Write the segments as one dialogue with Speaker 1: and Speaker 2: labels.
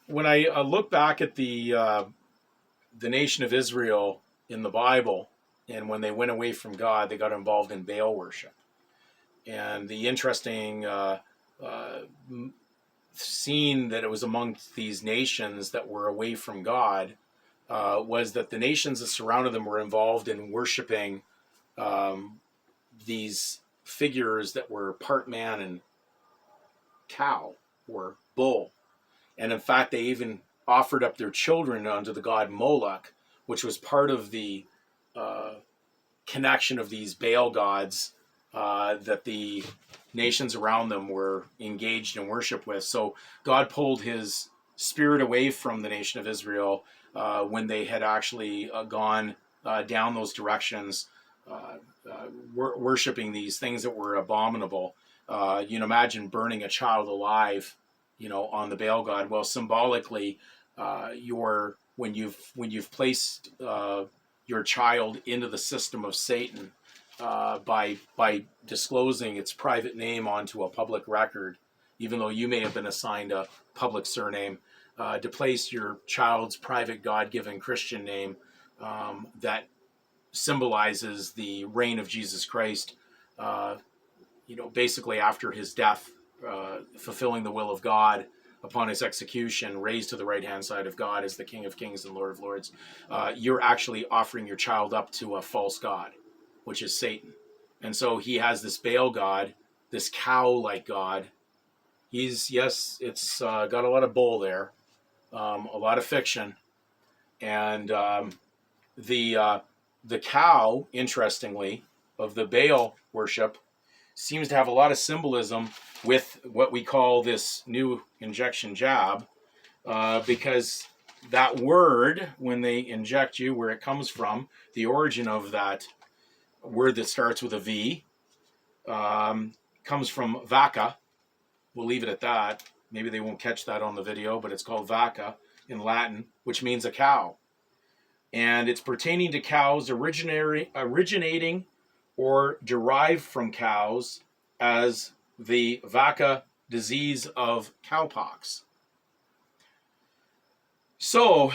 Speaker 1: when I look back at the nation of Israel in the Bible, and when they went away from God, they got involved in Baal worship. And the interesting uh, scene that it was amongst these nations that were away from God was that the nations that surrounded them were involved in worshiping um, these figures that were part man and cow or bull. And in fact, they even offered up their children unto the god Moloch, which was part of the uh, connection of these Baal gods that the nations around them were engaged in worship with. So God pulled his spirit away from the nation of Israel when they had actually gone down those directions, worshiping these things that were abominable. You can imagine burning a child alive, on the Baal god. Well, symbolically, when you've placed your child into the system of Satan by disclosing its private name onto a public record, even though you may have been assigned a public surname, to place your child's private God-given Christian name that symbolizes the reign of Jesus Christ, basically after his death, fulfilling the will of God upon his execution, raised to the right-hand side of God as the King of Kings and Lord of Lords. You're actually offering your child up to a false god, which is Satan. And so he has this Baal god, this cow-like god. It's got a lot of bull there, a lot of fiction. And the cow, interestingly, of the Baal worship seems to have a lot of symbolism with what we call this new injection jab, because that word, when they inject you, where it comes from, the origin of that word that starts with a V, comes from vacca. We'll leave it at that. Maybe they won't catch that on the video, but it's called vacca in Latin, which means a cow. And it's pertaining to cows originating or derived from cows as the vacca disease of cowpox. So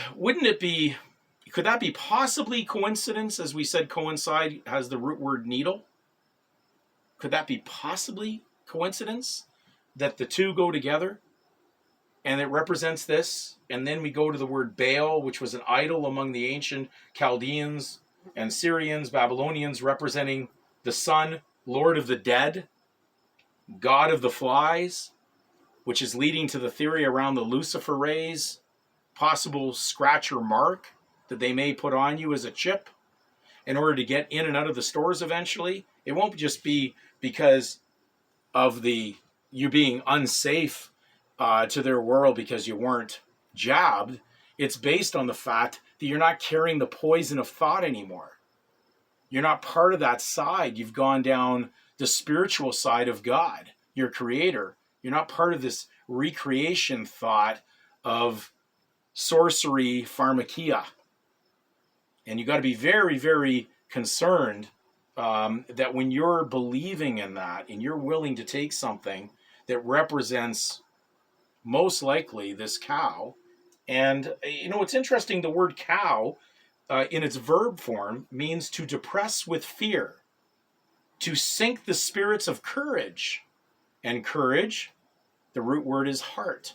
Speaker 1: could that be possibly coincidence? As we said, coincide has the root word needle. Could that be possibly coincidence that the two go together and it represents this? And then we go to the word Baal, which was an idol among the ancient Chaldeans and Syrians, Babylonians, representing the sun, Lord of the dead, God of the flies, which is leading to the theory around the Lucifer rays, possible scratch or mark that they may put on you as a chip in order to get in and out of the stores eventually. It won't just be because of you being unsafe to their world because you weren't jabbed. It's based on the fact that you're not carrying the poison of thought anymore. You're not part of that side. You've gone down the spiritual side of God, your creator. You're not part of this recreation thought of sorcery pharmakia. And you got to be very, very concerned that when you're believing in that and you're willing to take something that represents most likely this cow. And, it's interesting, the word cow in its verb form means to depress with fear, to sink the spirits of courage. And courage, the root word is heart.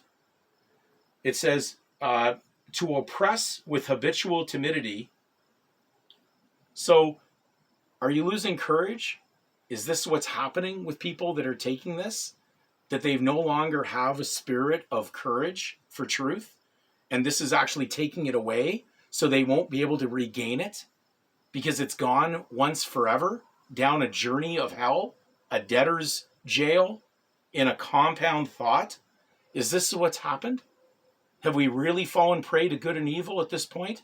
Speaker 1: It says to oppress with habitual timidity. So are you losing courage? Is this what's happening with people that are taking this? That they no longer have a spirit of courage for truth? And this is actually taking it away so they won't be able to regain it because it's gone once forever down a journey of hell, a debtor's jail in a compound thought? Is this what's happened? Have we really fallen prey to good and evil at this point?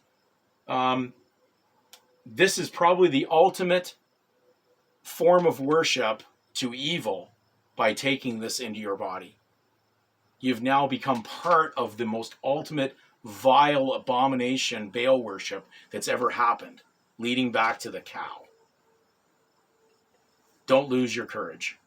Speaker 1: This is probably the ultimate form of worship to evil by taking this into your body. You've now become part of the most ultimate vile abomination, Baal worship, that's ever happened, leading back to the cow. Don't lose your courage.